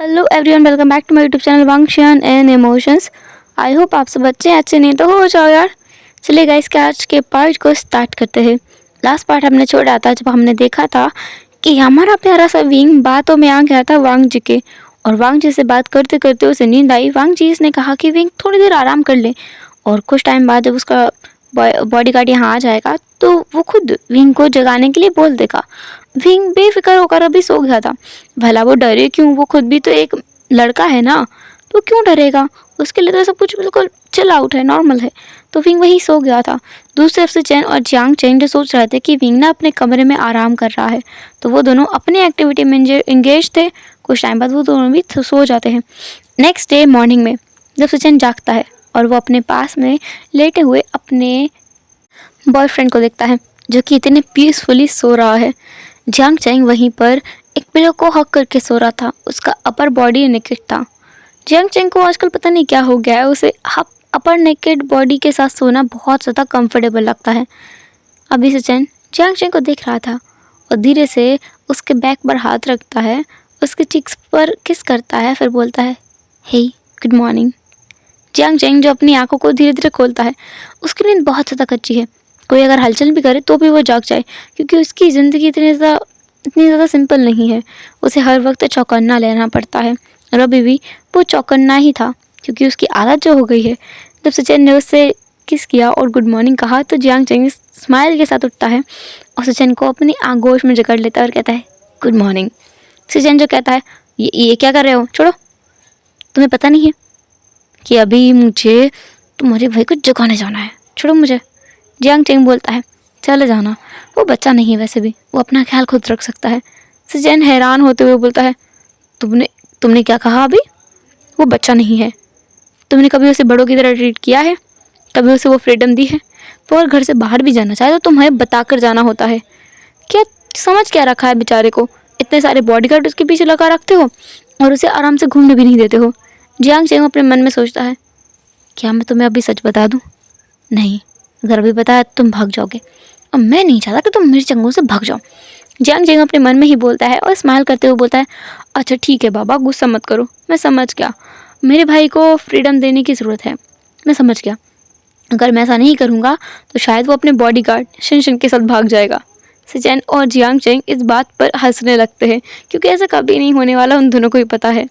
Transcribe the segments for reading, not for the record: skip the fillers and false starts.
Hello everyone, welcome back to my YouTube channel वांगशियान and emotions. I hope आप सब अच्छे नहीं तो हो जाओ यार। चलिए गाइस के आज के पार्ट को स्टार्ट करते हैं। लास्ट पार्ट हमने छोड़ा था जब हमने देखा था कि हमारा प्यारा सा विंग बातों में आ गया था वांग जी के, और वांग जी से बात करते करते उसे नींद आई। वांग जी ने कहा कि विंग थोड़ी देर आराम कर ले, और कुछ टाइम बाद जब उसका बॉडीगार्ड यहाँ आ जाएगा तो वो खुद विंग को जगाने के लिए बोल देगा। विंग बेफिक्र होकर अभी सो गया था। भला वो डरे क्यों, वो खुद भी तो एक लड़का है ना, तो क्यों डरेगा। उसके लिए तो सब कुछ बिल्कुल चिल आउट है, नॉर्मल है। तो विंग वही सो गया था। दूसरी तरफ से चैन और जियांग चैन जो सोच रहे थे कि विंग ना अपने कमरे में आराम कर रहा है, तो वो दोनों अपनी एक्टिविटी में इंगेज थे। कुछ टाइम बाद वो दोनों भी सो जाते हैं। नेक्स्ट डे मॉर्निंग में जब सचिन जागता है और वो अपने पास में लेटे हुए अपने बॉयफ्रेंड को देखता है जो कि इतने पीसफुली सो रहा है। जियांग चैंग वहीं पर एक पिलो को हक करके सो रहा था। उसका अपर बॉडी नेकेड था। जियांग चैंग को आजकल पता नहीं क्या हो गया है, उसे अपर नेकेड बॉडी के साथ सोना बहुत ज़्यादा कंफर्टेबल लगता है। अभी सचिन जियांग चैंग को देख रहा था और धीरे से उसके बैक पर हाथ रखता है, उसके चिक्स पर किस करता है, फिर बोलता है हे गुड मॉर्निंग। जियांग चैंग जो अपनी आंखों को धीरे धीरे खोलता है, उसकी नींद बहुत ज़्यादा कच्ची है। कोई अगर हलचल भी करे तो भी वो जाग जाए, क्योंकि उसकी ज़िंदगी इतनी ज़्यादा सिंपल नहीं है। उसे हर वक्त चौकन्ना लेना पड़ता है, और अभी भी वो चौकन्ना ही था क्योंकि उसकी आदत जो हो गई है। जब सचिन ने उससे किस किया और गुड मॉर्निंग कहा तो जियांग चैंग स्माइल के साथ उठता है और सचिन को अपनी आगोश में जकड़ लेता है और कहता है गुड मॉर्निंग। सचिन जो कहता है ये क्या कर रहे हो, छोड़ो, तुम्हें पता नहीं है कि अभी मुझे तुम्हारे भाई को जगाने जाना है, छोड़ो मुझे। जियांग चैंग बोलता है चले जाना, वो बच्चा नहीं है, वैसे भी वो अपना ख्याल खुद रख सकता है। सचिन हैरान होते हुए बोलता है तुमने क्या कहा अभी? वो बच्चा नहीं है। तुमने कभी उसे बड़ों की तरह ट्रीट किया है? कभी उसे वो फ्रीडम दी है? वो अगर घर से बाहर भी जाना चाहे तो तुम्हें बताकर जाना होता है। क्या समझ क्या रखा है बेचारे को? इतने सारे बॉडीगार्ड उसके पीछे लगा रखते हो और उसे आराम से घूमने भी नहीं देते हो। जियांग चैंग अपने मन में सोचता है क्या मैं तुम्हें अभी सच बता दूं? नहीं, अगर अभी बताया तो तुम भाग जाओगे, और मैं नहीं चाहता कि तुम मेरी चंगों से भाग जाओ। जियांग चैंग अपने मन में ही बोलता है और स्माइल करते हुए बोलता है अच्छा ठीक है बाबा, गुस्सा मत करो, मैं समझ गया, मेरे भाई को फ्रीडम देने की ज़रूरत है, मैं समझ गया। अगर मैं ऐसा नहीं करूँगा तो शायद वो अपने बॉडीगार्ड शिनशिन के साथ भाग जाएगा। सचिन और जियांग चैंग इस बात पर हंसने लगते हैं क्योंकि ऐसा कभी नहीं होने वाला, उन दोनों को ही पता है।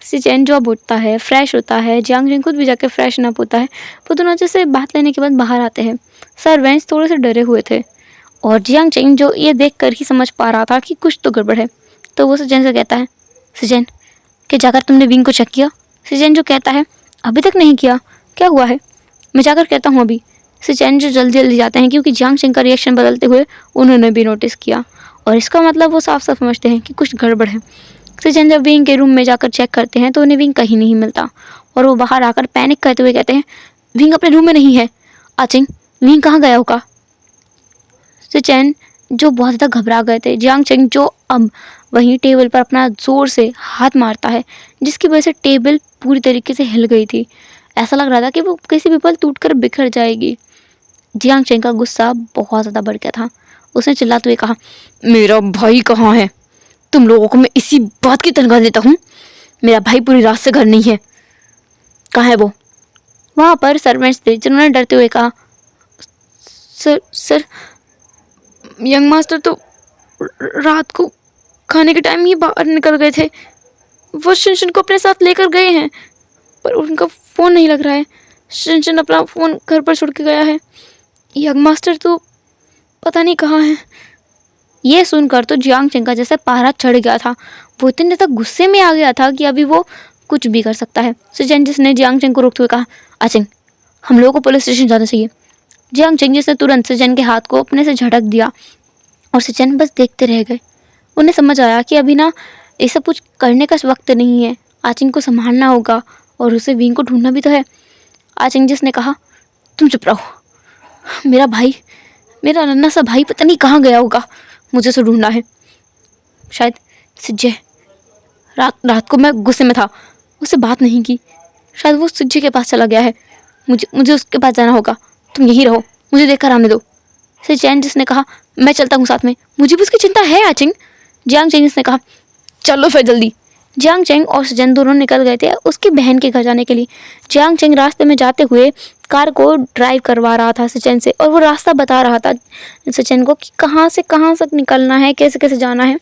सचिन जब उठता है, फ्रेश होता है, जियांग चैंग खुद भी जाकर फ्रेशन अप होता है। वो दोनों अच्छे से बात लेने के बाद बाहर आते हैं। सर्वेंट्स थोड़े से डरे हुए थे और जियांग चैंग जो ये देख कर ही समझ पा रहा था कि कुछ तो गड़बड़ है, तो वो सचिन से कहता है सचिन क्या जाकर तुमने विंग को चेक किया? सचिन जो कहता है अभी तक नहीं किया, क्या हुआ है? मैं जाकर कहता हूँ अभी। सचिन जो जल्दी जल्दी जाते हैं क्योंकि जियांग चैंग का रिएक्शन बदलते हुए उन्होंने भी नोटिस किया, और इसका मतलब वो साफ साफ समझते हैं कि कुछ गड़बड़ है। सचिन जब विंग के रूम में जाकर चेक करते हैं तो उन्हें विंग कहीं नहीं मिलता, और वो बाहर आकर पैनिक करते हुए कहते हैं विंग अपने रूम में नहीं है। आचिंग, विंग कहाँ गया होगा? सचिन जो बहुत ज़्यादा घबरा गए थे, जियांग चैंग जो अब वहीं टेबल पर अपना ज़ोर से हाथ मारता है जिसकी वजह से टेबल पूरी तरीके से हिल गई थी। ऐसा लग रहा था कि वो किसी भी पल टूटकर बिखर जाएगी। जियांग चैंग का गुस्सा बहुत ज़्यादा बढ़ गया था। उसने चिल्लाते हुए कहा मेरा भाई कहाँ है? तुम लोगों को मैं इसी बात की तनख्वाह देता हूँ। मेरा भाई पूरी रात से घर नहीं है, कहाँ है वो? वहाँ पर सर्वेंट्स थे जिन्होंने डरते हुए कहा सर यंग मास्टर तो रात को खाने के टाइम ही बाहर निकल गए थे। वो शिनशिन को अपने साथ लेकर गए हैं, पर उनका फ़ोन नहीं लग रहा है। शिनशिन अपना फ़ोन घर पर छोड़ के गया है। यंग मास्टर तो पता नहीं कहाँ है। ये सुनकर तो जियांग चैंग का जैसे पारा चढ़ गया था। वो इतने तक गुस्से में आ गया था कि अभी वो कुछ भी कर सकता है। सचिन जिसने जियांग चैंग को रोकते हुए कहा आचिंग, हम लोगों को पुलिस स्टेशन जाना चाहिए। जियांग चैंग जिसने तुरंत सचिन के हाथ को अपने से झटक दिया और सचिन बस देखते रह गए। उन्हें समझ आया कि अभी ना ये सब कुछ करने का वक्त नहीं है। आचिंग को संभालना होगा और उसे विंग को ढूंढना भी तो है। आचिंग जिसने कहा तुम चुप रहो, मेरा भाई, मेरा नन्हा सा भाई पता नहीं कहाँ गया होगा, मुझे उसे ढूंढना है। शायद सिज्जे, रात को मैं गुस्से में था, उससे बात नहीं की, शायद वो सिज्जे के पास चला गया है। मुझे उसके पास जाना होगा, तुम यहीं रहो, मुझे देखकर आने दो। सचिन जिसने कहा मैं चलता हूँ साथ में, मुझे भी उसकी चिंता है आचिंग। जियांग चैंग ने कहा चलो फिर जल्दी। जियांग चेंग और सजन दोनों निकल गए थे उसकी बहन के घर जाने के लिए। जियांग चेंग रास्ते में जाते हुए कार को ड्राइव करवा रहा था सचिन से, और वो रास्ता बता रहा था सचिन को कि कहाँ से निकलना है, कैसे कैसे जाना है।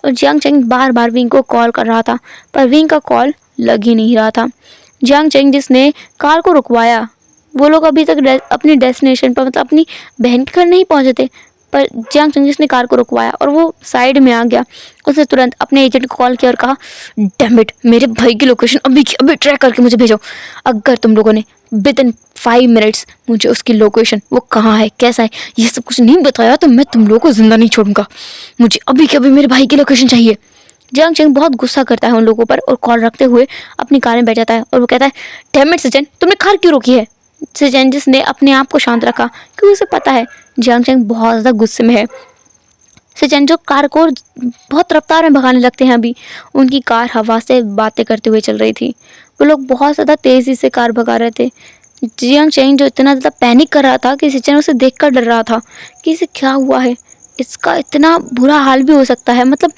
और जियांग चेंग बार बार विंग को कॉल कर रहा था, पर विंग का कॉल लग ही नहीं रहा था। जियांग चेंग जिसने कार को रुकवाया, वो लोग अभी तक अपनी डेस्टिनेशन पर, मतलब अपनी बहन के घर नहीं पहुंचे थे, पर जियांग चेंग जिसने कार को रुकवाया और वो साइड में आ गया, उसने तुरंत अपने एजेंट को कॉल किया और कहा, डैम इट, मेरे भाई की लोकेशन अभी की अभी ट्रैक करके मुझे भेजो। अगर तुम लोगों ने विद इन 5 मिनट्स मुझे उसकी लोकेशन, वो कहाँ है, कैसा है, ये सब कुछ नहीं बताया तो मैं तुम लोगों को जिंदा नहीं छोड़ूंगा। मुझे अभी के अभी मेरे भाई की लोकेशन चाहिए। जियांग चेंग बहुत गुस्सा करता है उन लोगों पर और कॉल रखते हुए अपनी कार में बैठ जाता है और वो कहता है, डैम इट सचिन, तुमने कार क्यों रोकी है। सचिन जिसने अपने आप को शांत रखा क्योंकि उसे पता है जियांग चेंग बहुत ज़्यादा गुस्से में है। सचिन जो कार को बहुत रफ्तार में भगाने लगते हैं, अभी उनकी कार हवा से बातें करते हुए चल रही थी। वो लोग बहुत ज़्यादा तेज़ी से कार भगा रहे थे। जियांग चेंग जो इतना ज़्यादा पैनिक कर रहा था कि सचिन उसे देखकर डर रहा था कि इसे क्या हुआ है, इसका इतना बुरा हाल भी हो सकता है, मतलब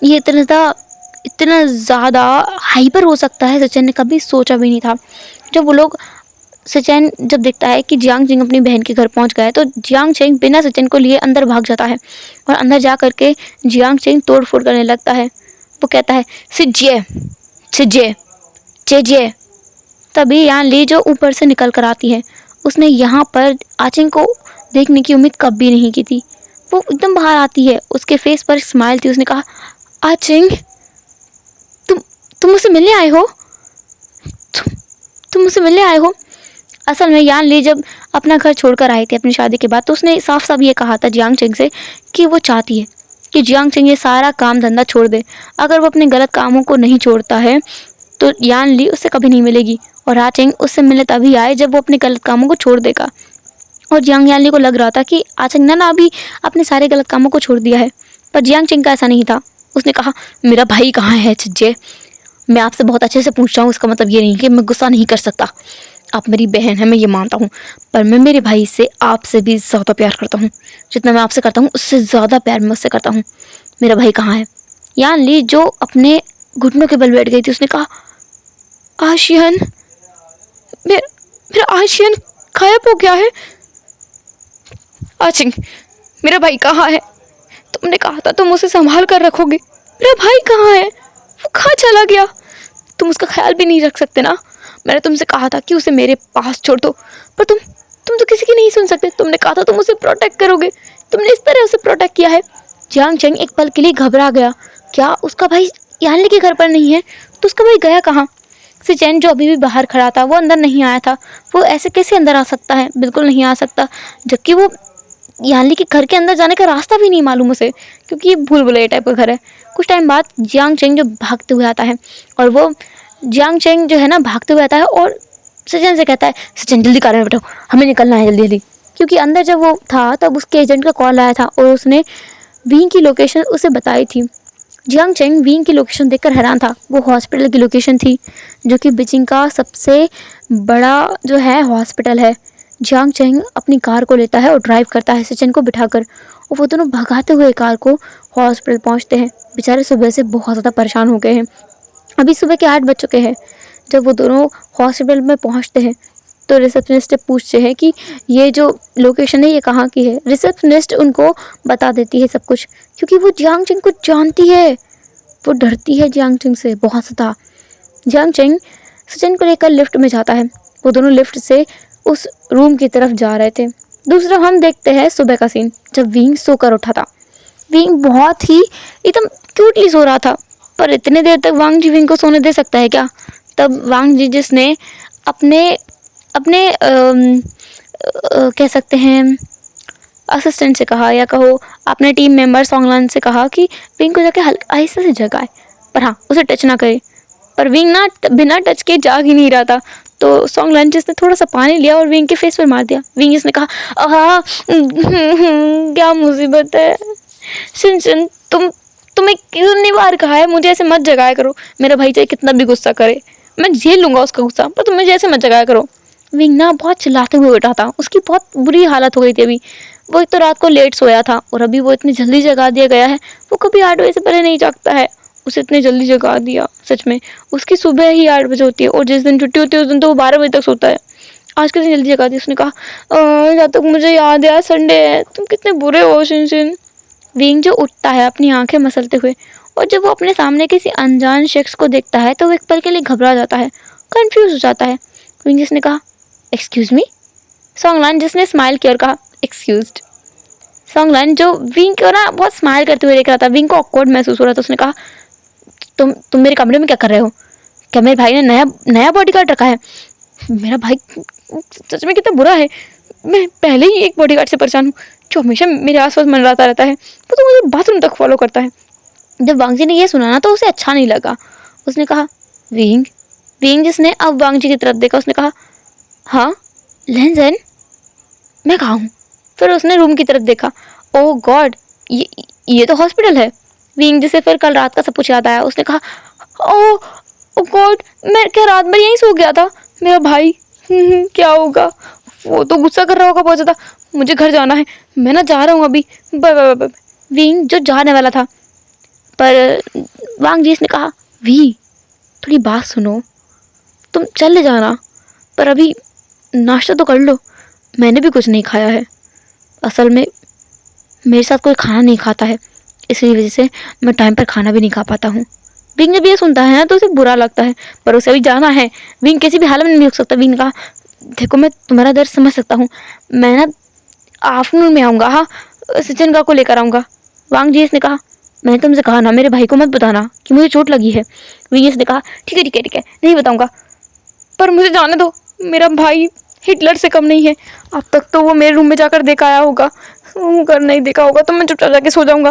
ये इतना ज़्यादा हाइपर हो सकता है, सचिन ने कभी सोचा भी नहीं था। जब वो लोग सचिन जब देखता है कि जियांग चेंग अपनी बहन के घर पहुंच गया है, तो जियांग चेंग बिना सचिन को लिए अंदर भाग जाता है और अंदर जा करके जियांग चेंग तोड़ फोड़ करने लगता है। वो कहता है, सिज्जे सिज्जे चेजे। तभी यान ली जो ऊपर से निकल कर आती है, उसने यहाँ पर आचिंग को देखने की उम्मीद कभी नहीं की थी। वो एकदम बाहर आती है, उसके फेस पर स्माइल थी। उसने कहा, आचिंग, तुम मुझसे मिलने आए हो, तुम मुझसे मिलने आए हो। असल में यान ली जब अपना घर छोड़कर आई थी अपनी शादी के बाद, तो उसने साफ साफ ये कहा था जियांग चेंग से कि वो चाहती है कि जियांग चेंग ये सारा काम धंधा छोड़ दे। अगर वो अपने गलत कामों को नहीं छोड़ता है तो यान ली उससे कभी नहीं मिलेगी, और आ चेंग उससे मिलने तभी आए जब वो अपने गलत कामों को छोड़ देगा। और जियांग यान ली को लग रहा था कि आ चेंग ना अभी अपने सारे गलत कामों को छोड़ दिया है, पर जियांग चेंग का ऐसा नहीं था। उसने कहा, मेरा भाई कहाँ है छिज्जे, मैं आपसे बहुत अच्छे से पूछ रहा हूँ, इसका मतलब ये नहीं कि मैं गुस्सा नहीं कर सकता। आप मेरी बहन है, मैं ये मानता हूँ, पर मैं मेरे भाई से आपसे भी ज़्यादा प्यार करता हूँ। जितना मैं आपसे करता हूँ उससे ज़्यादा प्यार मैं उससे करता हूँ। मेरा भाई कहाँ है। यान ली जो अपने घुटनों के बल बैठ गई थी, उसने कहा, आशियन, मेरा आशियन गायब हो गया है। आचिंग, मेरा भाई कहाँ है। तुमने कहा था तुम उसे संभाल कर रखोगे, मेरा भाई कहाँ है, वो कहाँ चला गया। तुम उसका ख्याल भी नहीं रख सकते ना। मैंने तुमसे कहा था कि उसे मेरे पास छोड़ दो, पर तुम तो किसी की नहीं सुन सकते। तुमने कहा था तुम उसे प्रोटेक्ट करोगे, तुमने इस तरह उसे प्रोटेक्ट किया है। जियांग चेंग एक पल के लिए घबरा गया। क्या उसका भाई यानली के घर पर नहीं है, तो उसका भाई गया कहाँ। सिचेन जो अभी भी बाहर खड़ा था, वो अंदर नहीं आया था। वो ऐसे कैसे अंदर आ सकता है, बिल्कुल नहीं आ सकता, जबकि वो यानली के घर के अंदर जाने का रास्ता भी नहीं मालूम उसे, क्योंकि ये भूल भुलैया टाइप का घर है। कुछ टाइम बाद जियांग चेंग जो भागते हुए आता है, और वो जियांग चेंग जो है ना भागते हुए आता है और सचिन से कहता है, सचिन जल्दी कार में बैठो, हमें निकलना है जल्दी जल्दी। क्योंकि अंदर जब वो था तब उसके एजेंट का कॉल आया था और उसने विंग की लोकेशन उसे बताई थी। जियांग चेंग विंग की लोकेशन देखकर हैरान था। वो हॉस्पिटल की लोकेशन थी, जो कि बीजिंग का सबसे बड़ा जो है हॉस्पिटल है। जियांग चेंग अपनी कार को लेता है और ड्राइव करता है सचिन को बिठाकर, और वो दोनों भगाते हुए कार को हॉस्पिटल पहुंचते हैं। बेचारे सुबह से बहुत ज़्यादा परेशान हो गए हैं। अभी सुबह के 8 बज चुके हैं। जब वो दोनों हॉस्पिटल में पहुंचते हैं तो रिसेप्शनिस्ट से पूछते हैं कि ये जो लोकेशन है ये कहाँ की है। रिसेप्शनिस्ट उनको बता देती है सब कुछ, क्योंकि वो जियांग चेंग को जानती है। वो डरती है जियांग चेंग से बहुत ज़्यादा। जियांग चेंग सचिन को लेकर लिफ्ट में जाता है। वो दोनों लिफ्ट से उस रूम की तरफ जा रहे थे। दूसरा हम देखते हैं सुबह का सीन, जब विंग सोकर उठा था। विंग बहुत ही एकदम क्यूटली सो रहा था, पर इतने देर तक वांग जी विंग को सोने दे सकता है क्या। तब वांग जी जिसने अपने अपने कह सकते हैं असिस्टेंट से कहा, या कहो अपने टीम मेंबर सोंगलान से कहा कि विंग को जाके हल्का आहिस्ते से जगाए, पर हाँ उसे टच ना करे। पर विंग ना बिना टच के जाग ही नहीं रहा था। तो सोंगलान जिसने थोड़ा सा पानी लिया और विंग के फेस पर मार दिया। विंग जिसने कहा, आहा क्या मुसीबत है। सुन सुन, तुम्हें कितनी बार कहा है मुझे ऐसे मत जगाया करो। मेरा भाई चाहे कितना भी गुस्सा करे, मैं झेल लूंगा उसका गुस्सा, पर तुम मुझे ऐसे मत जगाया करो। विंग ना बहुत चिल्लाते हुए उठा था। उसकी बहुत बुरी हालत हो गई थी अभी। वो एक तो रात को लेट सोया था, और अभी वो इतनी जल्दी जगा दिया गया है। वो कभी 8 बजे से पहले नहीं जागता है। उसे इतने जल्दी जगा दिया। सच में उसकी सुबह ही 8 बजे होती है और जिस दिन छुट्टी होती है उस दिन तो वो 12 बजे तक सोता है। आज के दिन जल्दी जगा दी। उसने कहा जहाँ तक मुझे याद है आज संडे है। तुम कितने बुरे हो शिनशिन। विंग जो उठता है अपनी आंखें मसलते हुए, और जब वो अपने सामने किसी अनजान शख्स को देखता है तो वो एक पल के लिए घबरा जाता है, कंफ्यूज हो जाता है। विंग जिसने कहा एक्सक्यूज मी। सॉन्गलान जिसने स्माइल किया और कहा एक्सक्यूज्ड। सॉन्गलान जो विंग को ना बहुत स्माइल करते हुए देख रहा था, विंग को ऑकवर्ड महसूस हो रहा था। उसने कहा तुम मेरे कमरे में क्या कर रहे हो? क्या मेरे भाई ने नया नया बॉडीगार्ड रखा है? मेरा भाई सच में कितना बुरा है। मैं पहले ही एक बॉडीगार्ड से परेशान हूँ जो हमेशा मेरे आसपास मंडराता रहता है। वो तो मुझे बाथरूम तक फॉलो करता है। जब वांगजी ने यह सुना ना तो उसे अच्छा नहीं लगा। उसने कहा विंग। विंग जिसने अब वांगजी की तरफ देखा, उसने कहा हाँ लेंजन, मैं कहाँ हूँ? फिर उसने रूम की तरफ देखा। ओह गॉड, ये तो हॉस्पिटल है। विंग जिसे फिर कल रात का सब कुछ याद आया। उसने कहा ओह गॉड, मैं क्या रात भर यहीं सो गया था? मेरा भाई क्या होगा? वो तो गुस्सा कर रहा होगा बहुत ज़्यादा। मुझे घर जाना है, मैं ना जा रहा हूँ अभी, बाय बाय बाय। विंग जो जाने वाला था, पर वांग जी ने कहा वी थोड़ी बात सुनो, तुम चले जाना पर अभी नाश्ता तो कर लो। मैंने भी कुछ नहीं खाया है। असल में मेरे साथ कोई खाना नहीं खाता है, इसी वजह से मैं टाइम पर खाना भी नहीं खा पाता हूँ। विंग जब ये सुनता है ना तो उसे बुरा लगता है, पर उसे अभी जाना है। विंग किसी भी हालत में नहीं रुक सकता। विंग ने कहा देखो मैं तुम्हारा दर्द समझ सकता हूँ, मैं ना आफ्टरनून में आऊँगा। हाँ सचिन का को लेकर आऊँगा। वांग जी ने कहा मैंने तुमसे कहा ना मेरे भाई को मत बताना कि मुझे चोट लगी है। विंग ने कहा ठीक है ठीक है ठीक है, नहीं बताऊँगा, पर मुझे जाने दो। मेरा भाई हिटलर से कम नहीं है। अब तक तो वो मेरे रूम में जाकर देखा आया होगा, अगर नहीं देखा होगा तो मैं चुपचाप जाके सो जाऊँगा।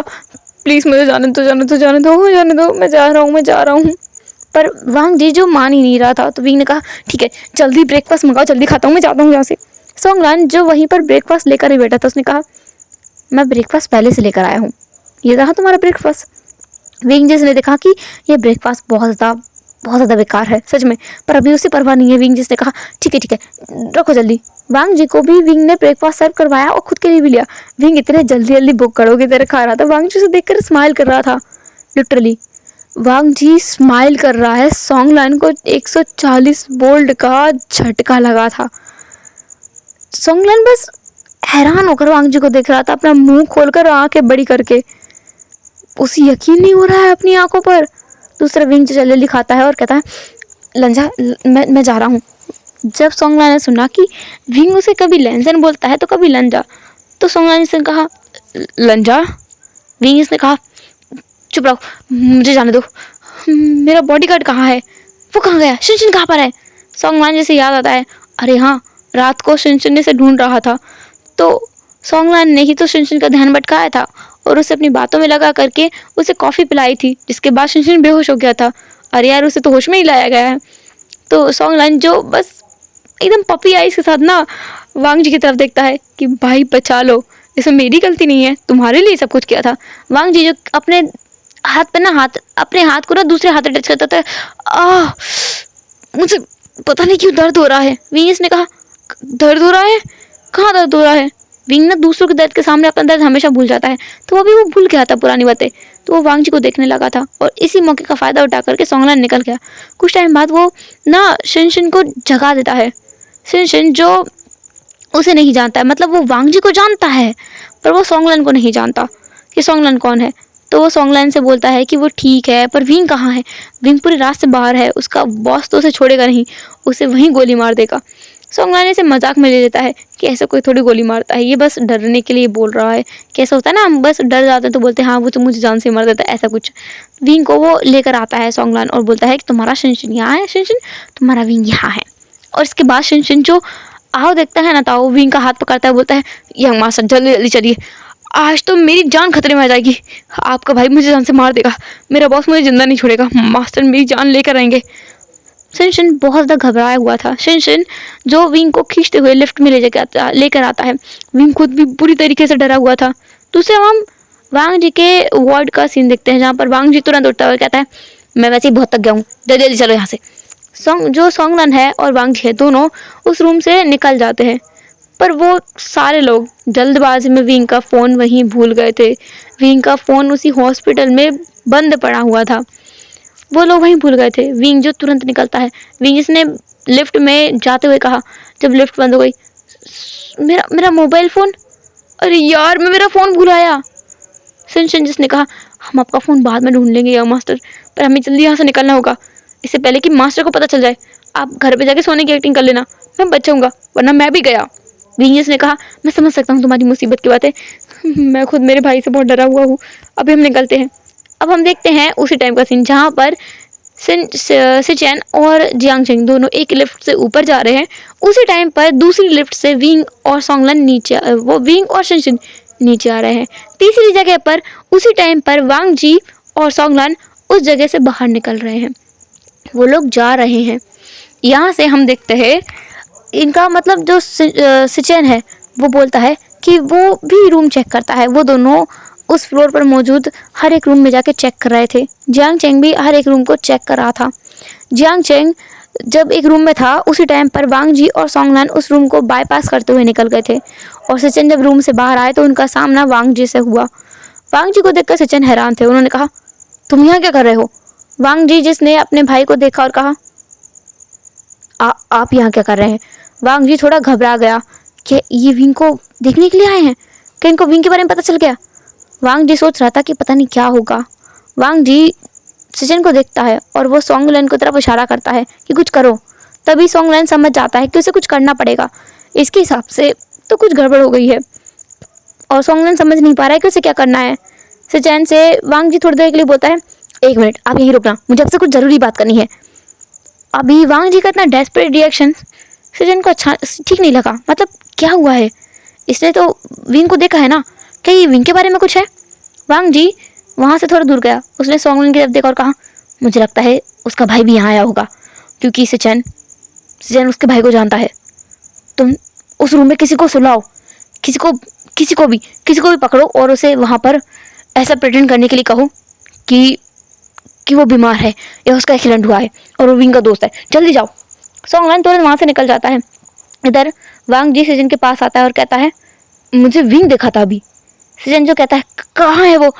प्लीज़ मुझे जाने दो जाने दो जाने दो जाने दो, मैं जा रहा हूँ मैं जा रहा हूँ। पर वांग जी जो मान ही नहीं रहा था, तो विंग ने कहा ठीक है जल्दी ब्रेकफास्ट मंगाओ, जल्दी खाता हूँ, मैं जाता हूँ यहाँ से। सॉन्गलान जो वहीं पर ब्रेकफास्ट लेकर ही बैठा था, उसने कहा मैं ब्रेकफास्ट पहले से लेकर आया हूँ, ये रहा तुम्हारा ब्रेकफास्ट। विंग जिसने देखा कि ये ब्रेकफास्ट बहुत ज़्यादा बेकार है सच में, पर अभी उसे परवाह नहीं है। विंग जिसने कहा ठीक है रखो जल्दी। वांग जी को भी विंग ने ब्रेकफास्ट सर्व करवाया और खुद के लिए भी लिया। विंग इतने जल्दी जल्दी बुक करो की तरह खा रहा था। वांग जी उसे देखकर स्माइल कर रहा था। लिटरली वांग जी स्माइल कर रहा है। सॉन्गलाइन को 140 वोल्ट का झटका लगा था। सॉन्गलाइन बस हैरान होकर वांग जी को देख रहा था, अपना मुंह खोलकर आंखें बड़ी करके। उसे यकीन नहीं हो रहा है अपनी आंखों पर। दूसरा विंग जल्दी जल्दी खाता है और कहता है लंजा मैं जा रहा हूँ। जब सॉन्गलाइन ने सुना कि विंग उसे कभी लेंजन बोलता है तो कभी लंजा, तो सॉन्गलाइन ने कहा लंजा। विंग ने कहा चुप रहो, मुझे जाने दो। मेरा बॉडीगार्ड कहाँ है? वो कहाँ गया? शिनशिन कहाँ पर है? सॉन्गलाइन जैसे याद आता है, अरे हाँ रात को शिनशिन ने से ढूंढ रहा था, तो सॉन्गलाइन ने ही तो शिनशिन का ध्यान भटकाया था और उसे अपनी बातों में लगा करके उसे कॉफ़ी पिलाई थी, जिसके बाद शिनशिन बेहोश हो गया था। अरे यार उसे तो होश में ही लाया गया है। तो सॉन्गलाइन जो बस एकदम पपी आइज के साथ ना वांग जी की तरफ देखता है कि भाई बचा लो, इसमें मेरी गलती नहीं है, तुम्हारे लिए सब कुछ किया था। वांग जी जो अपने हाथ पे ना अपने हाथ को ना दूसरे हाथ से टच करता था। मुझे पता नहीं क्यों दर्द हो रहा है। विंग ने कहा दर्द हो रहा है? कहाँ दर्द हो रहा है? विंग ना दूसरों के दर्द के सामने अपना दर्द हमेशा भूल जाता है, तो अभी वो भूल गया था पुरानी बातें। तो वो वांग जी को देखने लगा था और इसी मौके का फ़ायदा उठा करके सॉन्गलाइन निकल गया। कुछ टाइम बाद वो ना शिनशिन को जगा देता है। शिनशिन जो उसे नहीं जानता है, मतलब वो वांग जी को जानता है पर वो सॉन्गलाइन को नहीं जानता कि सॉन्गलाइन कौन है। तो वो सॉन्गलाइन से बोलता है कि वो ठीक है पर विंग कहाँ है? विंग पूरी रात से बाहर है, उसका बॉस तो उसे छोड़ेगा नहीं, उसे वहीं गोली मार देगा। सॉन्गलाइन इसे मजाक में ले लेता है कि ऐसा कोई थोड़ी गोली मारता है, ये बस डरने के लिए बोल रहा है। कैसा होता है ना, हम बस डर जाते हैं तो बोलते हैं हाँ वो तो मुझे जान से मार देता है, ऐसा कुछ। विंग को वो लेकर आता है सॉन्गलाइन और बोलता है कि तुम्हारा शिनशिन यहाँ है, शिनशिन तुम्हारा विंग यहाँ है। और इसके बाद शिनशिन जो आओ देखता है ना, ताओ विंग का हाथ पकड़ता है, बोलता है यंग मास्टर जल्दी जल्दी चलिए, आज तो मेरी जान खतरे में आ जाएगी, आपका भाई मुझे जान से मार देगा, मेरा बॉस मुझे जिंदा नहीं छोड़ेगा, मास्टर मेरी जान लेकर आएंगे। शिनशिन बहुत ज़्यादा घबराया हुआ था। शिनशिन जो विंग को खींचते हुए लिफ्ट में लेकर आता है। विंग खुद भी पूरी तरीके से डरा हुआ था। दूसरे हम वांग जी के वार्ड का सीन देखते हैं, जहाँ पर वांग जी तुरंत उठता हुआ कहता है मैं वैसे ही बहुत थक गया हूँ, जल्दी जल्दी चलो यहाँ से। जो सॉन्गलाइन है और वांग जी है दोनों उस रूम से निकल जाते हैं, पर वो सारे लोग जल्दबाजी में विंग का फ़ोन वहीं भूल गए थे। विंग का फ़ोन उसी हॉस्पिटल में बंद पड़ा हुआ था। वो लोग वहीं भूल गए थे। विंग जो तुरंत निकलता है, विंग जिसने लिफ्ट में जाते हुए कहा जब लिफ्ट बंद हो गई, मेरा मेरा मोबाइल फ़ोन, अरे यार मैं मेरा फ़ोन भूल आया। सिंचन जिसने कहा हम आपका फ़ोन बाद में ढूंढ लेंगे या मास्टर, पर हमें जल्दी यहाँ से निकलना होगा इससे पहले कि मास्टर को पता चल जाए। आप घर पे जाके सोने की एक्टिंग कर लेना, मैं बचाऊंगा वरना मैं भी गया। विंगस ने कहा मैं समझ सकता हूँ तुम्हारी मुसीबत की बातें, मैं खुद मेरे भाई से बहुत डरा हुआ हूँ। अभी हम निकलते हैं। अब हम देखते हैं उसी टाइम का सीन जहाँ पर सिचेन और जियांगचेंग दोनों एक लिफ्ट से ऊपर जा रहे हैं। उसी टाइम पर दूसरी लिफ्ट से विंग और सोंगलन नीचे, वो विंग और शिनशिन नीचे आ रहे हैं। तीसरी जगह पर उसी टाइम पर वांग जी और सोंगलन उस जगह से बाहर निकल रहे हैं। वो लोग जा रहे हैं। यहाँ से हम देखते हैं इनका मतलब जो सिचेन है वो बोलता है कि वो भी रूम चेक करता है। वो दोनों उस फ्लोर पर मौजूद हर एक रूम में जाके चेक कर रहे थे। जियांग चेंग भी हर एक रूम को चेक कर रहा था। जियांग चेंग जब एक रूम में था उसी टाइम पर वांग जी और सोंगलन उस रूम को बाईपास करते हुए निकल गए थे और सचिन जब रूम से बाहर आए तो उनका सामना वांग जी से हुआ। वांग जी को देखकर सचिन हैरान थे। उन्होंने कहा तुम यहाँ क्या कर रहे हो? वांग जी जिसने अपने भाई को देखा और कहा आप यहाँ क्या कर रहे हैं? वांग जी थोड़ा घबरा गया कि ये विंग को देखने के लिए आए हैं, क्या इनको विंग के बारे में पता चल गया? वांग जी सोच रहा था कि पता नहीं क्या होगा। वांग जी सचिन को देखता है और वो सोंगलन की तरफ इशारा करता है कि कुछ करो। तभी सोंगलन समझ जाता है कि उसे कुछ करना पड़ेगा। इसके हिसाब से तो कुछ गड़बड़ हो गई है और सोंगलन समझ नहीं पा रहा है कि उसे क्या करना है। सचिन से वांग जी थोड़ी देर के लिए बोलता है 1 मिनट आप यहीं रुकना, मुझे आपसे कुछ ज़रूरी बात करनी है। अभी वांग जी का इतना डेस्परेट रिएक्शन सचिन को अच्छा ठीक नहीं लगा। मतलब क्या हुआ है? इसने तो विंग को देखा है ना, क्या ये विंग के बारे में कुछ है? वांग जी वहाँ से थोड़ा दूर गया। उसने सोंगलन की तरफ देखा और कहा मुझे लगता है उसका भाई भी यहाँ आया होगा, क्योंकि सचिन उसके भाई को जानता है। तुम उस रूम में किसी को सुलाओ, किसी को भी पकड़ो और उसे वहाँ पर ऐसा प्रेटेंड करने के लिए कहो कि वो बीमार है या उसका एक्सीडेंट हुआ है और वो विंग का दोस्त है। जल्दी जाओ। सोंगलन तुरंत वहाँ से निकल जाता है। इधर वांग जी सचिन के पास आता है और कहता है मुझे विंग देखा था अभी। सचिन जो कहता है कहाँ है वो?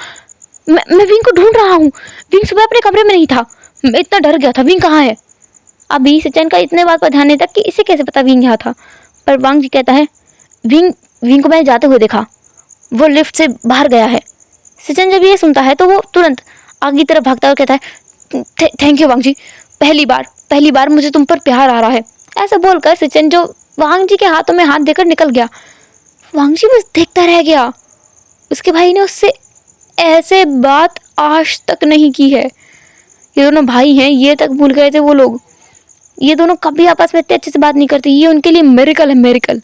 मैं विंग को ढूंढ रहा हूँ। विंग सुबह अपने कमरे में नहीं था, मैं इतना डर गया था। विंग कहाँ है? अभी सचिन का इतने बात पर ध्यान नहीं था कि इसे कैसे पता विंग यहाँ था। पर वांग जी कहता है विंग को मैंने जाते हुए देखा, वो लिफ्ट से बाहर गया है। सचिन जब ये सुनता है तो वो तुरंत आगे की तरफ भागता है और कहता है थैंक यू वांग जी, पहली बार मुझे तुम पर प्यार आ रहा है। ऐसा बोलकर सचिन जो वांग जी के हाथों में हाथ देकर निकल गया। वांग जी बस देखता रह गया। उसके भाई ने उससे ऐसे बात आज तक नहीं की है। ये दोनों भाई हैं, ये तक भूल गए थे वो लोग। ये दोनों कभी आपस में इतने अच्छे से बात नहीं करते। ये उनके लिए मिरेकल है, मिरेकल।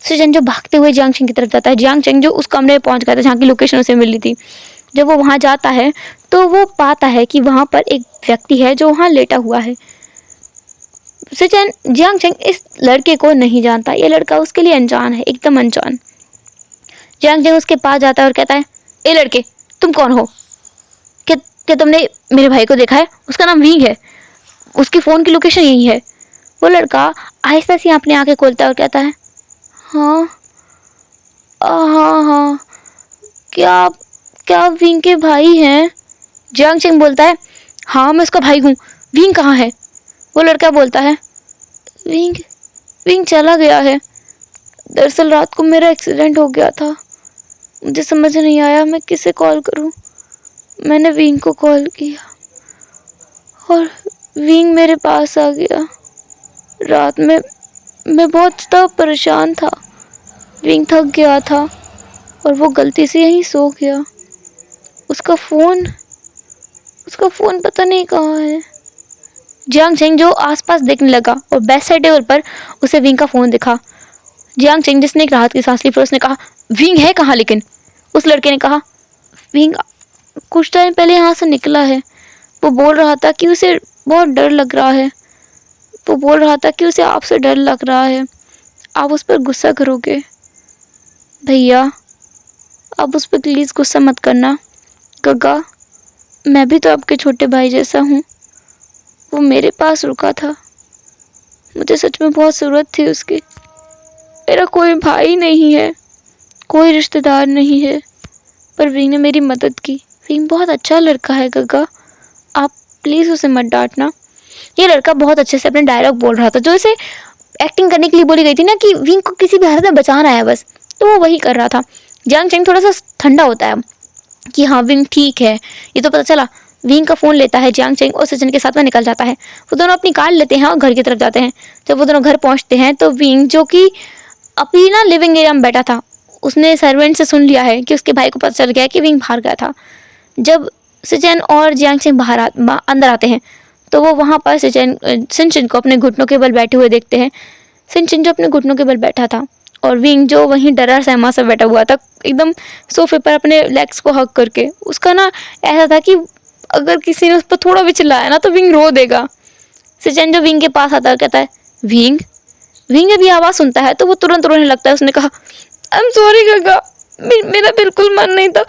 सचिन जो भागते हुए जियांगचेंग की तरफ जाता है। जियांगचेंग जो उस कमरे में पहुंच गया था जहाँ की लोकेशन उसे मिली थी। जब वो वहाँ जाता है तो वो पाता है कि वहाँ पर एक व्यक्ति है जो वहाँ लेटा हुआ है। सचिन जियांगचेंग इस लड़के को नहीं जानता। ये लड़का उसके लिए अनजान है, एकदम अनजान। जियांगचेंग उसके पास जाता है और कहता है ए लड़के, तुम कौन हो? क्या तुमने मेरे भाई को देखा है? उसका नाम विंग है, उसके फ़ोन की लोकेशन यही है। वो लड़का आहिस्ता से अपनी आंखें खोलता है और कहता है हाँ हाँ, क्या विंग के भाई हैं? जियांगचेंग बोलता है हाँ मैं उसका भाई हूँ। विंग कहाँ है? वो लड़का बोलता है विंग चला गया है। दरअसल रात को मेरा एक्सीडेंट हो गया था, मुझे समझ नहीं आया मैं किसे कॉल करूँ। मैंने विंग को कॉल किया और विंग मेरे पास आ गया। रात में मैं बहुत परेशान था। विंग थक गया था और वो गलती से यहीं सो गया। उसका फ़ोन पता नहीं कहाँ है। जियांगचेंग जो आसपास देखने लगा और बेड साइड टेबल पर उसे विंग का फ़ोन दिखा। जियांगचेंग जिसने एक राहत की सांस ली, फिर उसने कहा विंग है कहाँ? लेकिन उस लड़के ने कहा विंग कुछ टाइम पहले यहाँ से निकला है। वो बोल रहा था कि उसे बहुत डर लग रहा है। वो बोल रहा था कि उसे आपसे डर लग रहा है, आप उस पर गुस्सा करोगे। भैया आप उस पर प्लीज़ गुस्सा मत करना। गग्गा मैं भी तो आपके छोटे भाई जैसा हूँ। वो मेरे पास रुका था, मुझे सच में बहुत ज़रूरत थी उसकी। मेरा कोई भाई नहीं है, कोई रिश्तेदार नहीं है, पर विंग ने मेरी मदद की। विंग बहुत अच्छा लड़का है गग्गा, आप प्लीज़ उसे मत डांटना। ये लड़का बहुत अच्छे से अपने डायलॉग बोल रहा था, जो इसे एक्टिंग करने के लिए बोली गई थी ना कि विंग को किसी भी हालत में बचाना है बस, तो वो वही कर रहा था। जियांग चेंग थोड़ा सा ठंडा होता है कि हाँ विंग ठीक है, ये तो पता चला। विंग का फ़ोन लेता है जियांग चेंग और सचिन के साथ में निकल जाता है। वो दोनों अपनी कार लेते हैं और घर की तरफ जाते हैं। जब वो दोनों घर पहुंचते हैं तो विंग, जो कि अपनी ना लिविंग एरिया में बैठा था, उसने सर्वेंट से सुन लिया है कि उसके भाई को पता चल गया है कि विंग बाहर गया था। जब सचिन और जियांग चेंग अंदर आते हैं तो वो वहाँ पर सिनचिन को अपने घुटनों के बल बैठे हुए देखते हैं। सिनचिन जो अपने घुटनों के बल बैठा था, और विंग जो वहीं डरा सहमा सा बैठा हुआ था एकदम सोफे पर अपने लेग्स को हग करके। उसका ना ऐसा था कि अगर किसी ने उस पर थोड़ा भी चिल्लाया ना तो विंग रो देगा। सिचन जो विंग के पास आता है कहता है विंग। विंग जब ये आवाज़ सुनता है तो वो तुरंत रोने लगता है। उसने कहा आई एम सॉरी काका, मेरा बिल्कुल मन नहीं था,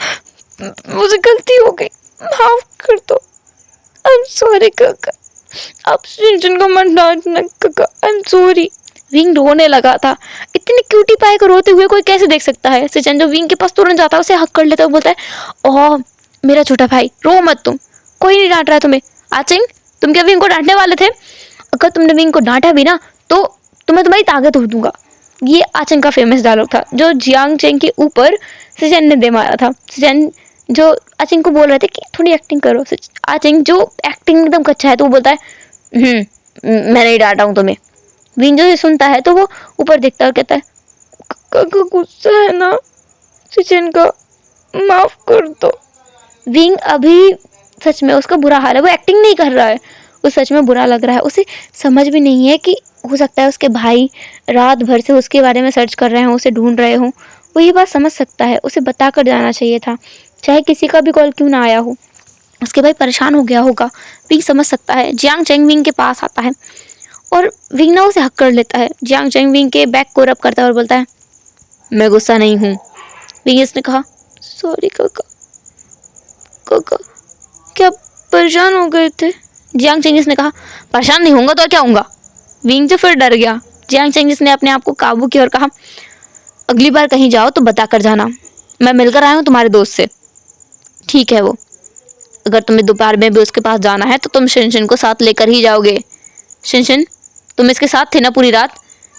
मुझे गलती हो गई, माफ कर दो। आई एम सॉरी काका, आप सिंचन को मत डांटना काका, आई एम सॉरी। विंग रोने लगा था। इतनी क्यूटी पाई को रोते हुए कोई कैसे देख सकता है। सिचन जो विंग के पास तुरंत जाता है, उसे हक कर लेता है, बोलता है ओह मेरा छोटा भाई, रो मत तुम, कोई नहीं डांट रहा है तुम्हें। आचिंग, तुम क्या विंग को डांटने वाले थे? अगर तुमने विंग को डांटा भी ना तो तुम्हें तुम्हारी ताकत हो दूंगा। ये आचिंग का फेमस डायलॉग था जो जियांग चेंग के ऊपर सिचन ने दे मारा था। सिचन जो आचिंग को बोल रहे थे कि थोड़ी एक्टिंग करो। आचिंग जो एक्टिंग एकदम कच्चा है तो वो बोलता है मैं नहीं डांटा हूँ तुम्हें। विंग जो ये सुनता है तो वो ऊपर देखता है और कहता है काका गुस्सा है ना सिचन का, माफ कर दो। विंग अभी सच में उसका बुरा हाल है, वो एक्टिंग नहीं कर रहा है, वो सच में बुरा लग रहा है। उसे समझ भी नहीं है कि हो सकता है उसके भाई रात भर से उसके बारे में सर्च कर रहे हों, उसे ढूंढ रहे हों। वो ये बात समझ सकता है, उसे बता कर जाना चाहिए था, चाहे किसी का भी कॉल क्यों ना आया हो। उसके भाई परेशान हो गया होगा, विंग समझ सकता है। जियांग चेंग विंग के पास आता है और विंग ना उसे हक कर लेता है। जियांग चेंग विंग के बैक को रब करता है और बोलता है मैं गुस्सा नहीं हूँ। विंग ने कहा सॉरी काका, काका क्या परेशान हो गए थे? जियांग चेंगिस ने कहा परेशान नहीं होऊंगा तो क्या होऊंगा। विंग जो फिर डर गया। जियांग चेंगिस ने अपने आप को काबू किया और कहा अगली बार कहीं जाओ तो बता कर जाना, मैं मिलकर आया हूँ तुम्हारे दोस्त से। ठीक है वो, अगर तुम्हें दोपहर में भी उसके पास जाना है तो तुम शिनशिन को साथ लेकर ही जाओगे। शिनशिन, तुम इसके साथ थे ना पूरी रात?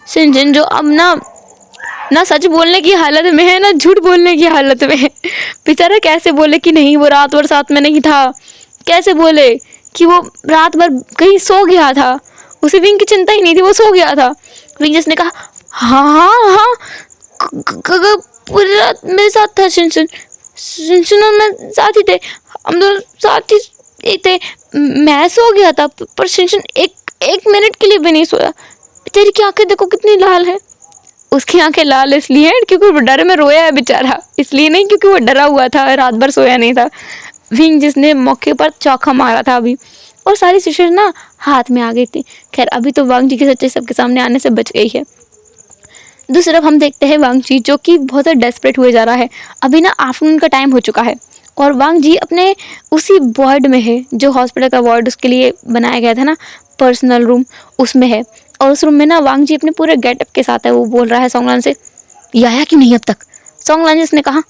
शिनशिन जो अब ना सच बोलने की हालत में है, ना झूठ बोलने की हालत में है। बेचारा कैसे बोले कि नहीं वो रात भर साथ में नहीं था, कैसे बोले कि वो रात भर कहीं सो गया था, उसे विंग की चिंता ही नहीं थी, वो सो गया था। विंग जिसने कहा हाँ हाँ हाँ पूरी रात मेरे साथ था शिनशिन, शिनशिन और मैं साथ ही थे, हम दोनों साथ ही थे। मैं सो गया था पर शिनशिन एक मिनट के लिए भी नहीं सोया। तेरी की आंखें देखो कितनी लाल है। उसकी आंखें लाल इसलिए हैं क्योंकि वो डर में रोया है बेचारा, इसलिए नहीं क्योंकि वो डरा हुआ था, रात भर सोया नहीं था। विंग जिसने मौके पर चौका मारा था अभी, और सारी सिचुएशन ना हाथ में आ गई थी। खैर अभी तो वांग जी की सच्चाई सबके सामने आने से बच गई है। दूसरी तरफ हम देखते हैं वांग जी जो कि बहुत ज़्यादा डेस्परेट हुए जा रहा है। अभी ना आफ्टरनून का टाइम हो चुका है और वांग जी अपने उसी वार्ड में है जो हॉस्पिटल का वार्ड उसके लिए बनाया गया था ना, पर्सनल रूम, उसमें है। और उस रूम में ना वांग जी अपने पूरे गेटअप के साथ है। वो बोल रहा है सोंगलान से ये आया क्यों नहीं अब तक? सोंगलान जी ने कहा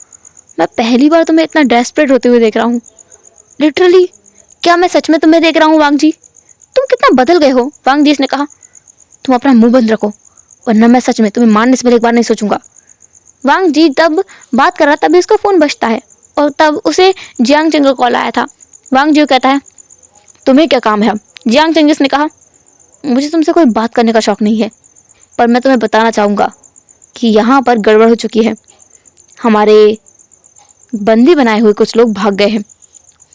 मैं पहली बार तुम्हें इतना डेस्परेट होते हुए देख रहा हूँ, लिटरली। क्या मैं सच में तुम्हें देख रहा हूँ वांग जी? तुम कितना बदल गए हो। वांग जी ने कहा तुम अपना मुंह बंद रखो वरना मैं सच में तुम्हें मारने से पहले एक बार नहीं सोचूंगा। वांग जी तब बात कर रहा, तभी उसका फ़ोन बजता है और तब उसे जियांग चेंग का कॉल आया था। वांग जी कहता है तुम्हें क्या काम है? जियांग चेंगिस ने कहा मुझे तुमसे कोई बात करने का शौक़ नहीं है, पर मैं तुम्हें बताना चाहूँगा कि यहाँ पर गड़बड़ हो चुकी है। हमारे बंदी बनाए हुए कुछ लोग भाग गए हैं।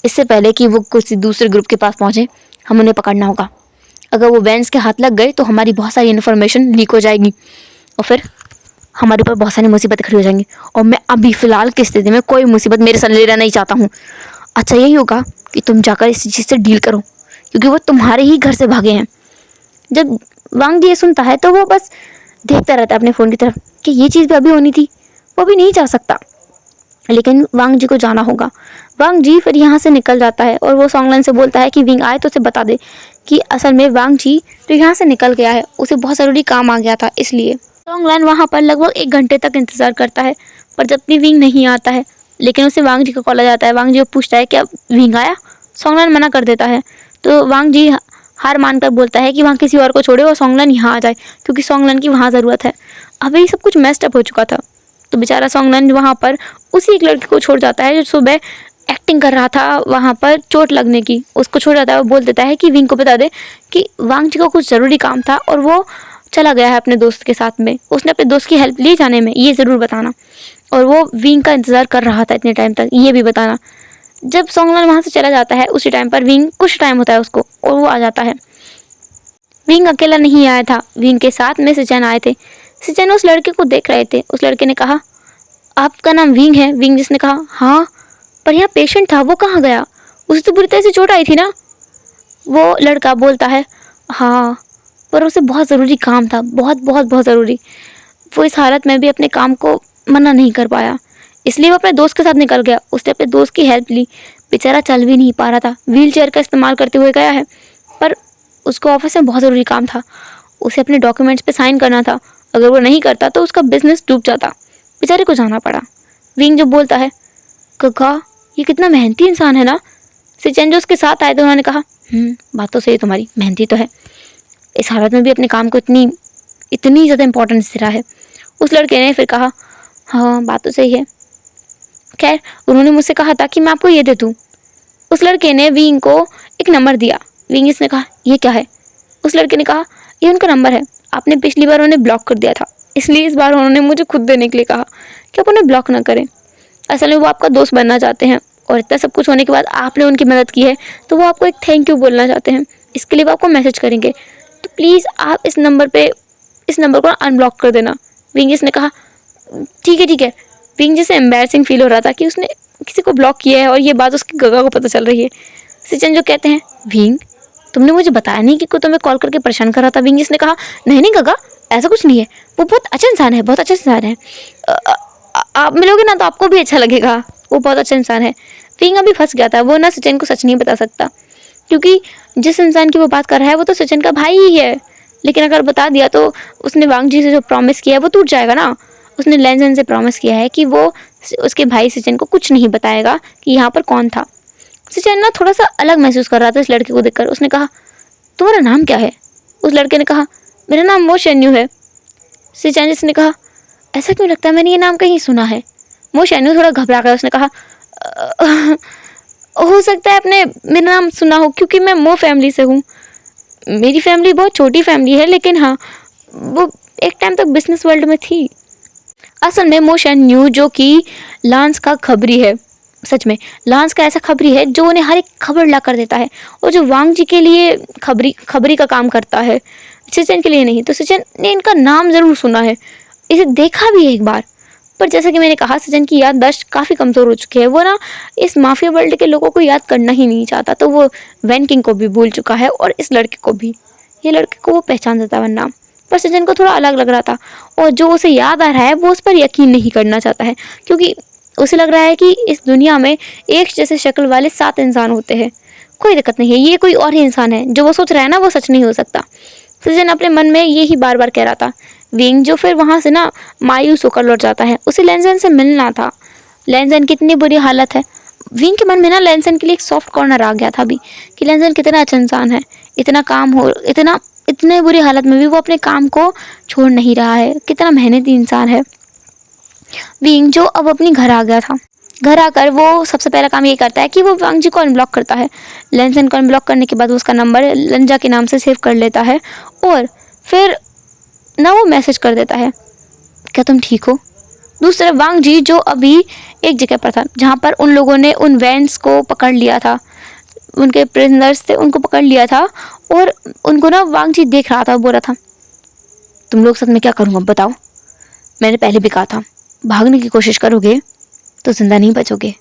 इससे पहले कि वो किसी दूसरे ग्रुप के पास पहुँचे, हम उन्हें पकड़ना होगा। अगर वो वेंस के हाथ लग गए तो हमारी बहुत सारी इन्फॉर्मेशन लीक हो जाएगी और फिर हमारे ऊपर बहुत सारी मुसीबतें खड़ी हो जाएंगी। और मैं अभी फ़िलहाल की स्थिति में कोई मुसीबत मेरे साथ लेना नहीं चाहता हूँ। अच्छा यही होगा कि तुम जाकर इस चीज़ से डील करो क्योंकि वो तुम्हारे ही घर से भागे हैं। जब वांग जी ये सुनता है तो वो बस देखता रहता है अपने फ़ोन की तरफ कि ये चीज़ भी अभी होनी थी। वो भी नहीं जा सकता, लेकिन वांग जी को जाना होगा। वांग जी फिर यहाँ से निकल जाता है और वो सोंगलान से बोलता है कि विंग आए तो उसे बता दे कि असल में वांग जी तो यहाँ से निकल गया है, उसे बहुत ज़रूरी काम आ गया था इसलिए। सोंगलान वहाँ पर लगभग 1 घंटे तक इंतज़ार करता है पर जब भी विंग नहीं आता है, लेकिन उसे वांग जी का कॉल आ जाता है। वांग जी को पूछता है क्या विंग आया? सोंगलान मना कर देता है तो वांग जी हार मानकर बोलता है कि वहाँ किसी और को छोड़े और सोंगलन यहाँ आ जाए, क्योंकि सोंगलन की वहाँ ज़रूरत है। अभी सब कुछ मेस्ड अप हो चुका था। तो बेचारा सोंगलन वहाँ पर उसी एक लड़के को छोड़ जाता है जो सुबह एक्टिंग कर रहा था वहाँ पर चोट लगने की, उसको छोड़ जाता है और बोल देता है कि विंग को बता दे कि वांग जी को कुछ ज़रूरी काम था और वो चला गया है अपने दोस्त के साथ में, उसने अपने दोस्त की हेल्प ली जाने में, ये ज़रूर बताना। और वो विंग का इंतज़ार कर रहा था इतने टाइम तक, ये भी बताना। जब सोंगलन वहाँ से चला जाता है उसी टाइम पर विंग, कुछ टाइम होता है उसको और वो आ जाता है। विंग अकेला नहीं आया था, विंग के साथ में सिचन आए थे। सिचन उस लड़के को देख रहे थे। उस लड़के ने कहा, आपका नाम विंग है? विंग जिसने कहा, हाँ, पर यहाँ पेशेंट था, वो कहाँ गया? उसे तो बुरी तरह से चोट आई थी ना? वो लड़का बोलता है, हाँ, पर उसे बहुत ज़रूरी काम था, बहुत बहुत बहुत ज़रूरी। वो इस हालत में भी अपने काम को मना नहीं कर पाया, इसलिए वो अपने दोस्त के साथ निकल गया। उसने अपने दोस्त की हेल्प ली। बेचारा चल भी नहीं पा रहा था, व्हील चेयर का इस्तेमाल करते हुए गया है, पर उसको ऑफिस में बहुत ज़रूरी काम था। उसे अपने डॉक्यूमेंट्स पे साइन करना था, अगर वो नहीं करता तो उसका बिजनेस डूब जाता। बेचारे को जाना पड़ा। विंग जो बोलता है, कक्का ये कितना मेहनती इंसान है ना। सिचन जो उसके साथ आए थे उन्होंने कहा, बात तो सही तुम्हारी, मेहनती तो है, इस हालत में भी अपने काम को इतनी इतनी ज़्यादा इंपॉर्टेंस दे रहा है। उस लड़के ने फिर कहा, हाँ बात तो सही है, खैर उन्होंने मुझसे कहा था कि मैं आपको ये दे दूँ। उस लड़के ने विंग को एक नंबर दिया। विंग इसने कहा, ये क्या है? उस लड़के ने कहा, ये उनका नंबर है, आपने पिछली बार उन्हें ब्लॉक कर दिया था, इसलिए इस बार उन्होंने मुझे खुद देने के लिए कहा कि आप उन्हें ब्लॉक ना करें। असल में वो आपका दोस्त बनना चाहते हैं और इतना सब कुछ होने के बाद आपने उनकी मदद की है तो वो आपको एक थैंक यू बोलना चाहते हैं, इसके लिए वो आपको मैसेज करेंगे, तो प्लीज़ आप इस नंबर को अनब्लॉक कर देना। विंगिस ने कहा, ठीक है ठीक है। विंग जैसे एम्बैरसिंग फील हो रहा था कि उसने किसी को ब्लॉक किया है और ये बात उसकी गगा को पता चल रही है। सिचन जो कहते हैं, विंग तुमने मुझे बताया नहीं कि कोई तुम्हें कॉल करके परेशान कर रहा था। विंग जिसने कहा, नहीं नहीं गगा, ऐसा कुछ नहीं है, वो बहुत अच्छा इंसान है, बहुत अच्छा इंसान है, आप मिलोगे ना तो आपको भी अच्छा लगेगा, वो बहुत अच्छा इंसान है। विंग अभी फंस गया था, वो ना सिचन को सच नहीं बता सकता, क्योंकि जिस इंसान की वो बात कर रहा है वो तो सिचन का भाई ही है, लेकिन अगर बता दिया तो उसने वांग जी से जो प्रॉमिस किया है वो टूट जाएगा ना। उसने लैनजन से प्रॉमिस किया है कि वो उसके भाई सिचन को कुछ नहीं बताएगा कि यहाँ पर कौन था। सिचन ना थोड़ा सा अलग महसूस कर रहा था इस लड़के को देखकर। उसने कहा, तुम्हारा नाम क्या है? उस लड़के ने कहा, मेरा नाम मो शेन्यू है। सिचन जिसने कहा, ऐसा क्यों लगता है मैंने ये नाम कहीं सुना है। मो शेन्यू थोड़ा घबरा गया। उसने कहा, हो सकता है आपने मेरा नाम सुना हो, क्योंकि मैं मो फैमिली से हूँ। मेरी फैमिली बहुत छोटी फैमिली है, लेकिन हाँ वो एक टाइम तक बिजनेस वर्ल्ड में थी। असल में मो शेन्यू जो कि लांस का खबरी है, सच में लांस का ऐसा खबरी है जो उन्हें हर एक खबर ला कर देता है, और जो वांग जी के लिए खबरी का काम करता है, सिचन के लिए नहीं। तो सिचन ने इनका नाम ज़रूर सुना है, इसे देखा भी है एक बार, पर जैसा कि मैंने कहा सिचन की याददाश्त काफ़ी कमज़ोर हो चुकी है। वो ना इस माफिया वर्ल्ड के लोगों को याद करना ही नहीं चाहता, तो वो वैन किंग को भी भूल चुका है और इस लड़के को भी। ये लड़के को वो पहचान देता है नाम, पर सिचन को थोड़ा अलग लग रहा था, और जो उसे याद आ रहा है वो उस पर यकीन नहीं करना चाहता है, क्योंकि उसे लग रहा है कि इस दुनिया में एक जैसे शक्ल वाले 7 इंसान होते हैं। कोई दिक्कत नहीं है, ये कोई और ही इंसान है, जो वो सोच रहा है ना वो सच नहीं हो सकता। सिचन अपने मन में ये ही बार बार कह रहा था। विंग जो फिर वहाँ से ना मायूस होकर लौट जाता है, उसे लैनसन से मिलना था। लैनसन की इतनी बुरी हालत है। विंग के मन में ना लैनसन के लिए एक सॉफ्ट कॉर्नर आ गया था अभी, कि लैनसन कितना अच्छा इंसान है, इतना काम हो, इतने बुरी हालत में भी वो अपने काम को छोड़ नहीं रहा है, कितना मेहनती इंसान है। विंग जो अब अपनी घर आ गया था, घर आकर वो सबसे पहला काम ये करता है कि वो वांग जी को अनब्लॉक करता है। लैनसन को अनब्लॉक करने के बाद वो उसका नंबर लंजा के नाम से सेव कर लेता है, और फिर ना वो मैसेज कर देता है, क्या तुम ठीक हो। दूसरी तरफ वांग जी जो अभी एक जगह पर था जहाँ पर उन लोगों ने उन वैंस को पकड़ लिया था, उनके प्रिजनर्स थे उनको पकड़ लिया था, और उनको ना वांग जी देख रहा था, बोल रहा था, तुम लोग साथ में क्या करूँगा बताओ, मैंने पहले भी कहा था भागने की कोशिश करोगे तो जिंदा नहीं बचोगे।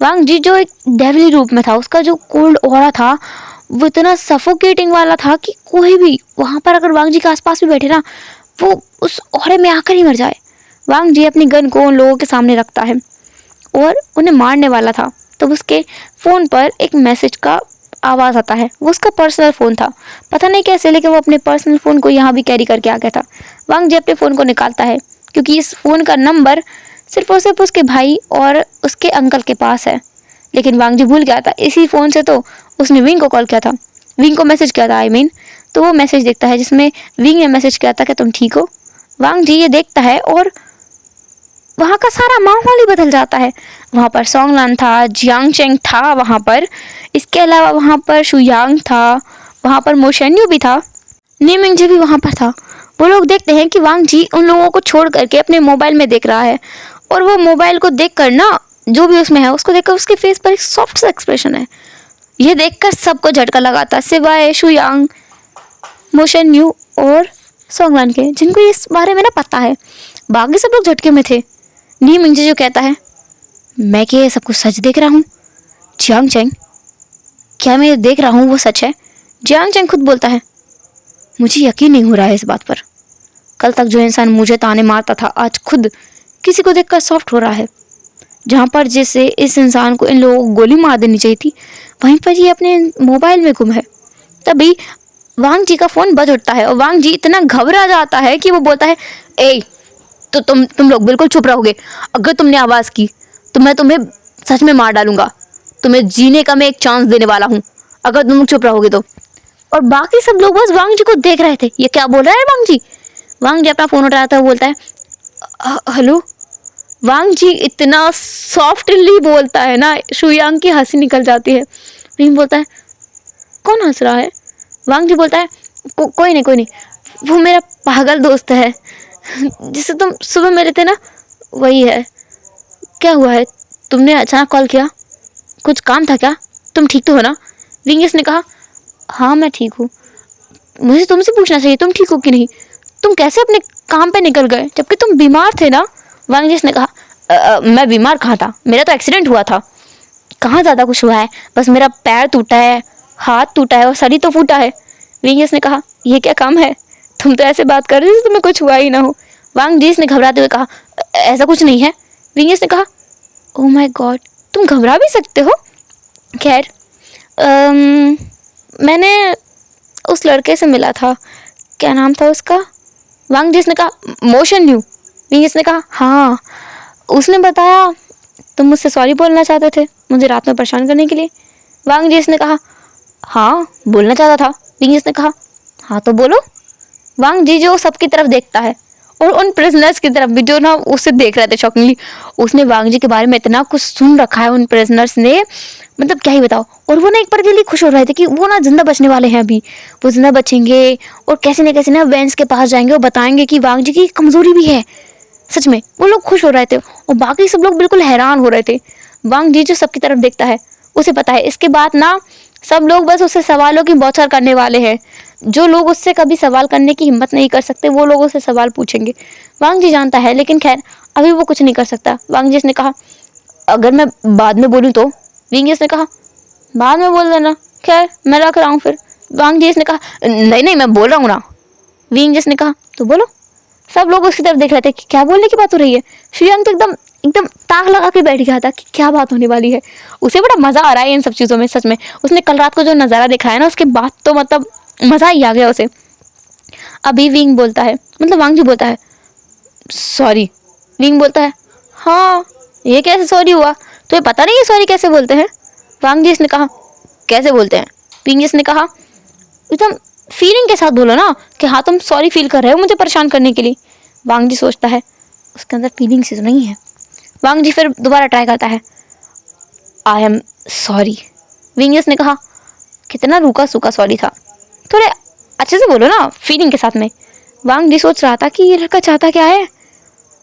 वांग जी जो एक डेविली रूप में था, उसका जो कोल्ड ऑरा था वो इतना सफोकेटिंग वाला था कि कोई भी वहाँ पर अगर वांग जी के आसपास भी बैठे ना वो उस ऑरे में आकर ही मर जाए। वांग जी अपनी गन को उन लोगों के सामने रखता है और उन्हें मारने वाला था, तो उसके फ़ोन पर एक मैसेज का आवाज़ आता है। वो उसका पर्सनल फ़ोन था, पता नहीं कैसे, लेकिन वो अपने पर्सनल फ़ोन को यहाँ भी कैरी करके आ गया था। वांग जी अपने फ़ोन को निकालता है, क्योंकि इस फ़ोन का नंबर सिर्फ और सिर्फ उसके भाई और उसके अंकल के पास है, लेकिन वांग जी भूल गया था। इसी फ़ोन से तो उसने विंग को कॉल किया था, विंग को मैसेज किया था, तो वो मैसेज देखता है जिसमें विंग ने मैसेज किया था कि तुम ठीक हो। वांग जी ये देखता है और वहाँ का सारा माहौल ही बदल जाता है। वहाँ पर सोंगलान था, जियांग चेंग था वहाँ पर, इसके अलावा वहाँ पर शुयांग था, वहाँ पर मोशेन्यू भी था, नीमिंग जी भी वहाँ पर था। वो लोग देखते हैं कि वांग जी उन लोगों को छोड़ करके अपने मोबाइल में देख रहा है, और वो मोबाइल को देख कर ना, जो भी उसमें है उसको देखकर उसके फेस पर एक सॉफ्ट सा एक्सप्रेशन है। ये देखकर सबको झटका लगाता सिवाय शुयांग, मोशेन्यू और सोंगलान के, जिनको इस बारे में ना पता है। बाकी सब लोग झटके में थे। नी मिंगजी जो कहता है, मैं क्या ये सब कुछ सच देख रहा हूँ? जियांग चेंग, क्या मैं ये देख रहा हूँ वो सच है? जियांग चेंग खुद बोलता है, मुझे यकीन नहीं हो रहा है इस बात पर। कल तक जो इंसान मुझे ताने मारता था आज खुद किसी को देखकर सॉफ्ट हो रहा है। जहाँ पर जैसे इस इंसान को इन लोगों को गोली मार देनी चाहिए थी, वहीं पर ये अपने मोबाइल में गुम है। तभी वांग जी का फोन बज उठता है और वांग जी इतना घबरा जाता है कि वो बोलता है, ए तो तुम लोग बिल्कुल चुप रहोगे। अगर तुमने आवाज़ की तो मैं तुम्हें सच में मार डालूंगा। तुम्हें जीने का मैं एक चांस देने वाला हूँ अगर तुम चुप रहोगे तो। और बाकी सब लोग बस वांग जी को देख रहे थे, ये क्या बोल रहा है वांग जी। वांग जी अपना फ़ोन उठाता है, बोलता है, हेलो। वांग जी इतना सॉफ्टली बोलता है ना, शुयांग की हंसी निकल जाती है। विंग बोलता है, कौन हंस रहा है? वांग जी बोलता है, कोई नहीं कोई नहीं, वो मेरा पागल दोस्त है जिसे तुम सुबह मिले थे ना, वही है। क्या हुआ है, तुमने अचानक कॉल किया, कुछ काम था क्या? तुम ठीक तो हो ना? विंगेस ने कहा, हाँ मैं ठीक हूँ। मुझे तुमसे पूछना चाहिए तुम ठीक हो कि नहीं। तुम कैसे अपने काम पे निकल गए जबकि तुम बीमार थे ना? वांगजिस ने कहा, मैं बीमार कहाँ था, मेरा तो एक्सीडेंट हुआ था। कहाँ ज़्यादा कुछ हुआ है, बस मेरा पैर टूटा है, हाथ टूटा है और सर ही तो फूटा है। विंगेस ने कहा, ये क्या काम है, तुम तो ऐसे बात कर रहे जैसे तुम्हें कुछ हुआ ही ना हो। वांगजिस ने घबराते हुए कहा, ऐसा कुछ नहीं है। विंगेस ने कहा, ओह माय गॉड, तुम घबरा भी सकते हो। खैर, मैंने उस लड़के से मिला था, क्या नाम था उसका? वांगजिस ने कहा, मोशेन्यू। विंगेस ने कहा, हाँ, उसने बताया तुम मुझसे सॉरी बोलना चाहते थे मुझे रात में परेशान करने के लिए। वांगजिस ने कहा, हाँ बोलना चाहता था। विंगेस ने कहा, हाँ तो बोलो। वांग जी जो सबकी तरफ देखता है और उन प्रिजनर्स की तरफ भी जो ना उसे देख रहे थे शॉकिंगली। उसने वांग जी के बारे में इतना कुछ सुन रखा है उन प्रिजनर्स ने, मतलब क्या ही बताओ। और वो ना एक बार के लिए खुश हो रहे थे कि वो ना जिंदा बचने वाले हैं, अभी वो जिंदा बचेंगे और कैसे न कैसे ना वेंस के पास जाएंगे और बताएंगे कि वांग जी की कमजोरी भी है। सच में वो लोग खुश हो रहे थे और बाकी सब लोग बिल्कुल हैरान हो रहे थे। वांग जी जो सबकी तरफ देखता है उसे पता है इसके बाद ना सब लोग बस उससे सवालों की बौछार करने वाले हैं। जो लोग उससे कभी सवाल करने की हिम्मत नहीं कर सकते वो लोग उससे सवाल पूछेंगे। वांग जी जानता है, लेकिन खैर अभी वो कुछ नहीं कर सकता। वांग जी ने कहा, अगर मैं बाद में बोलूँ तो? विंगेस ने कहा, बाद में बोल देना, खैर मैं रख रहा हूँ फिर। वांग जी ने कहा, नहीं नहीं मैं बोल रहा हूँ ना। विंगेस ने कहा, तो बोलो। सब लोग उसकी तरफ देख रहे थे कि क्या बोलने की बात हो रही है। शुयांग तो एकदम एकदम ताक लगा के बैठ गया था कि क्या बात होने वाली है। उसे बड़ा मजा आ रहा है इन सब चीज़ों में, सच में। उसने कल रात को जो नज़ारा देखा है ना, उसके बाद तो मतलब मज़ा ही आ गया उसे। अभी विंग बोलता है, मतलब वांग जी बोलता है, सॉरी। विंग बोलता है, हाँ ये कैसे सॉरी हुआ, तुम्हें पता नहीं है सॉरी कैसे बोलते हैं? वांग जी ने कहा, कैसे बोलते हैं? विंग ने कहा, एकदम फीलिंग के साथ बोलो ना कि हाँ तुम सॉरी फील कर रहे हो मुझे परेशान करने के लिए। वांग जी सोचता है उसके अंदर फीलिंग से तो नहीं है। वांग जी फिर दोबारा ट्राई करता है, आई एम सॉरी। विंगेस ने कहा, कितना रूखा सूखा सॉरी था, थोड़े अच्छे से बोलो ना फीलिंग के साथ में। वांग जी सोच रहा था कि ये लड़का चाहता क्या है।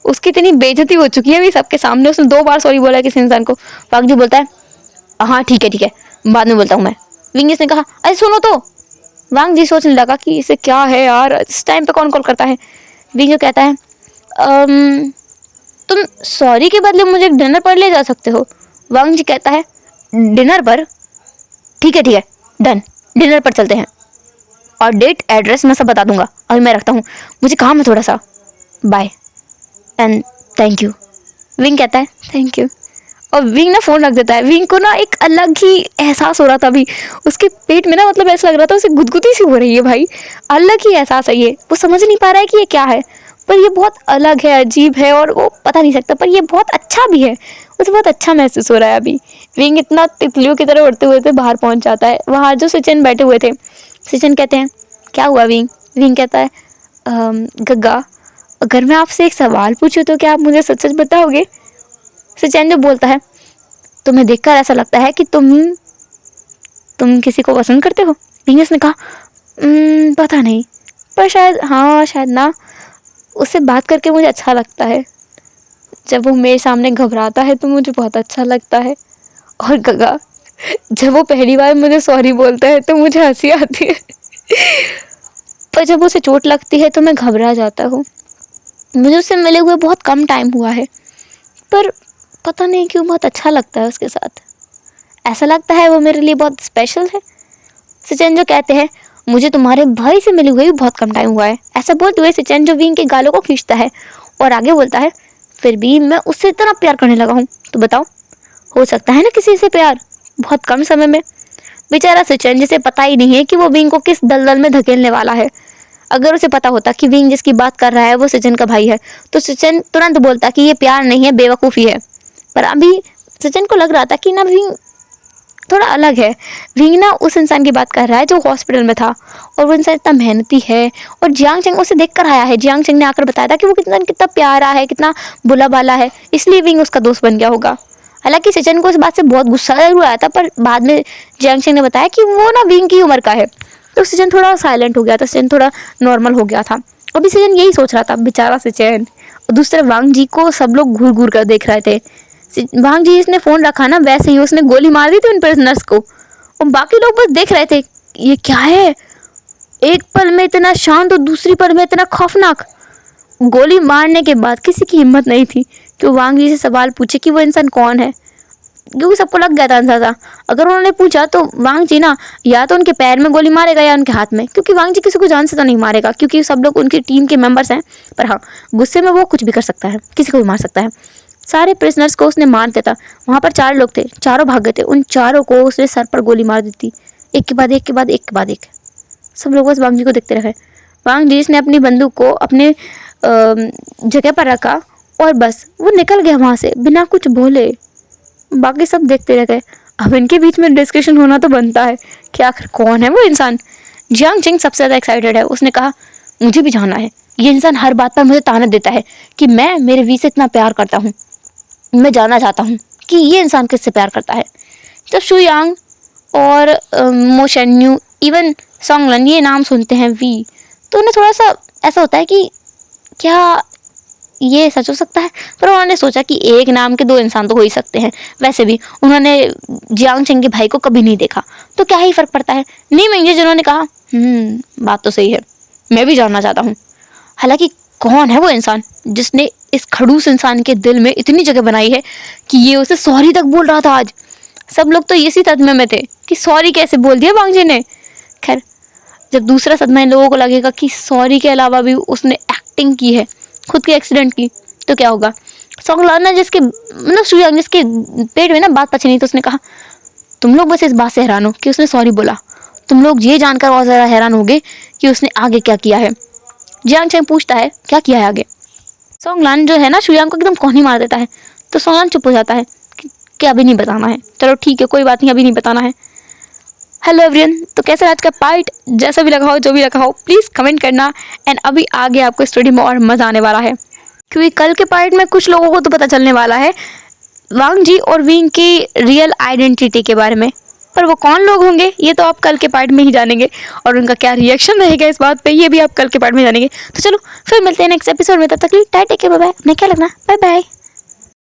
उसकी इतनी बेइज्जती हो चुकी है अभी सबके सामने, उसने 2 बार सॉरी बोला किसी इंसान को। वांग जी बोलता है, हाँ ठीक है बाद में बोलता हूँ मैं। विंगेस ने कहा, अरे सुनो तो। वांग जी सोचने लगा कि इसे क्या है यार, इस टाइम पे कौन कॉल करता है। विंग कहता है, तुम सॉरी के बदले मुझे डिनर पर ले जा सकते हो। वांग जी कहता है, डिनर पर? ठीक है डन, डिनर पर चलते हैं और डेट एड्रेस मैं सब बता दूंगा। अभी मैं रखता हूँ, मुझे काम है थोड़ा सा, बाय एंड थैंक यू। विंग कहता है, थैंक यू, और विंग ना फ़ोन रख देता है। विंग को ना एक अलग ही एहसास हो रहा था अभी उसके पेट में ना, मतलब ऐसा लग रहा था उसे गुदगुदी सी हो रही है भाई। अलग ही एहसास है ये, वो समझ नहीं पा रहा है कि ये क्या है, पर ये बहुत अलग है, अजीब है और वो पता नहीं सकता, पर ये बहुत अच्छा भी है। उसे बहुत अच्छा महसूस हो रहा है अभी। विंग इतना तितलियों की तरह उड़ते हुए थे बाहर पहुंच जाता है। वहाँ जो सचिन बैठे हुए थे, सचिन कहते हैं क्या हुआ विंग? विंग कहता है गग्गा, अगर मैं आपसे एक सवाल पूछूं तो क्या आप मुझे सच सच बताओगे? सचिन जो बोलता है तुम्हें देखकर ऐसा लगता है कि तुम किसी को पसंद करते हो? विंग ने कहा पता नहीं, पर शायद हाँ शायद ना, उससे बात करके मुझे अच्छा लगता है, जब वो मेरे सामने घबराता है तो मुझे बहुत अच्छा लगता है, और गगा जब वो पहली बार मुझे सॉरी बोलता है तो मुझे हंसी आती है पर जब उसे चोट लगती है तो मैं घबरा जाता हूँ। मुझे उससे मिले हुए बहुत कम टाइम हुआ है, पर पता नहीं क्यों बहुत अच्छा लगता है उसके साथ। ऐसा लगता है वो मेरे लिए बहुत स्पेशल है। सचिन जो कहते हैं मुझे तुम्हारे भाई से मिले हुए भी बहुत कम टाइम हुआ है। ऐसा बोलते हुए सचिन जो विंग के गालों को खींचता है और आगे बोलता है फिर भी मैं उससे इतना प्यार करने लगा हूँ, तो बताओ हो सकता है ना किसी से प्यार बहुत कम समय में। बेचारा सचिन जिसे पता ही नहीं है कि वो विंग को किस दलदल में धकेलने वाला है। अगर उसे पता होता कि विंग जिसकी बात कर रहा है वो सचिन का भाई है तो सचिन तुरंत बोलता कि ये प्यार नहीं है, बेवकूफ़ी है। पर अभी सचिन को लग रहा था कि ना विंग थोड़ा अलग है। विंग ना उस इंसान की बात कर रहा है जो हॉस्पिटल में था, और वो इंसान इतना मेहनती है, और जियांग चेंग उसे देख कर आया है। जियांग चेंग ने आकर बताया था कि वो कितना कितना प्यारा है, कितना भोला भाला है, इसलिए विंग उसका दोस्त बन गया होगा। हालांकि सचिन को इस बात से बहुत गुस्सा जरूर आया था, पर बाद में जियांग चेंग ने बताया कि वो ना विंग की उम्र का है, तो सचिन थोड़ा साइलेंट हो गया था, सचिन थोड़ा नॉर्मल हो गया था। अभी सचिन यही सोच रहा था, बेचारा सचिन। और दूसरे वांग जी को सब लोग घूर घूर कर देख रहे थे। वांग जी इसने फोन रखा ना, वैसे ही उसने गोली मार दी थी उन प्रिजनर्स को, और बाकी लोग बस देख रहे थे ये क्या है, एक पल में इतना शांत और दूसरी पल में इतना खौफनाक। गोली मारने के बाद किसी की हिम्मत नहीं थी कि वो वांग जी से सवाल पूछे कि वो इंसान कौन है, क्योंकि सबको लग गया था अंदाजा। अगर उन्होंने पूछा तो वांग जी ना या तो उनके पैर में गोली मारेगा या उनके हाथ में, क्योंकि वांग जी किसी को जान से तो नहीं मारेगा, क्योंकि सब लोग उनकी टीम के मेंबर्स हैं। पर हाँ, गुस्से में वो कुछ भी कर सकता है, किसी को भी मार सकता है। सारे प्रिजनर्स को उसने मार दिया था। वहाँ पर 4 लोग थे, चारों भाग गए थे। उन चारों को उसने सर पर गोली मार दी थी, एक के बाद एक के बाद एक के बाद एक। सब लोग बस वांग जी को देखते रहे। वांग जी ने अपनी बंदूक को अपने जगह पर रखा और बस वो निकल गया वहाँ से बिना कुछ बोले। बाकी सब देखते रह गए। अब इनके बीच में डिस्कशन होना तो बनता है कि आखिर कौन है वो इंसान। जियांग चिंग सबसे ज़्यादा एक्साइटेड है। उसने कहा मुझे भी जानना है, ये इंसान हर बात पर मुझे ताना देता है कि मैं मेरे वी से इतना प्यार करता हूँ, मैं जानना चाहता हूँ कि ये इंसान किससे प्यार करता है। जब शुयांग और मोशन्यू इवन सोंगलन ये नाम सुनते हैं वी, तो उन्हें थोड़ा सा ऐसा होता है कि क्या ये सच हो सकता है। पर उन्होंने सोचा कि एक नाम के 2 इंसान तो हो ही सकते हैं। वैसे भी उन्होंने जियांग चेंग के भाई को कभी नहीं देखा, तो क्या ही फर्क पड़ता है। नहीं मेंगे जिन्होंने कहा बात तो सही है, मैं भी जानना चाहता हूँ। हालांकि कौन है वो इंसान जिसने इस खड़ूस इंसान के दिल में इतनी जगह बनाई है कि ये उसे सॉरी तक बोल रहा था आज। सब लोग तो इसी सदमे में थे कि सॉरी कैसे बोल दिया वांग जी ने। खैर, जब दूसरा सदमा इन लोगों को लगेगा कि सॉरी के अलावा भी उसने एक्टिंग की है खुद के एक्सीडेंट की, तो क्या होगा। सोंगलाना जिसके मतलब शुयांग जिसके पेट में ना बात पची नहीं, तो उसने कहा तुम लोग बस इस बात से हैरान हो कि उसने सॉरी बोला, तुम लोग ये जानकर बहुत ज़्यादा हैरान होगे कि उसने आगे क्या किया है। जियांग चेंग पूछता है क्या किया है आगे। सोंगलान जो है ना शुयांग को एकदम कोहनी मार देता है, तो सोंगलान चुप हो जाता है कि अभी नहीं बताना है। चलो ठीक है, कोई बात नहीं, अभी नहीं बताना है। हेलो एवरीवन, तो कैसा आज का पार्ट, जैसा भी लगा हो जो भी लगा हो प्लीज़ कमेंट करना। एंड अभी आगे आपको स्टोरी में और मज़ा आने वाला है, क्योंकि कल के पार्ट में कुछ लोगों को तो पता चलने वाला है वांग जी और विंग की रियल आइडेंटिटी के बारे में। पर वो कौन लोग होंगे ये तो आप कल के पार्ट में ही जानेंगे, और उनका क्या रिएक्शन रहेगा इस बात पे ये भी आप कल के पार्ट में जानेंगे। तो चलो फिर मिलते हैं नेक्स्ट एपिसोड में, तब तक के लिए tata take care, bye bye. अपने क्या लगना, बाय बाय।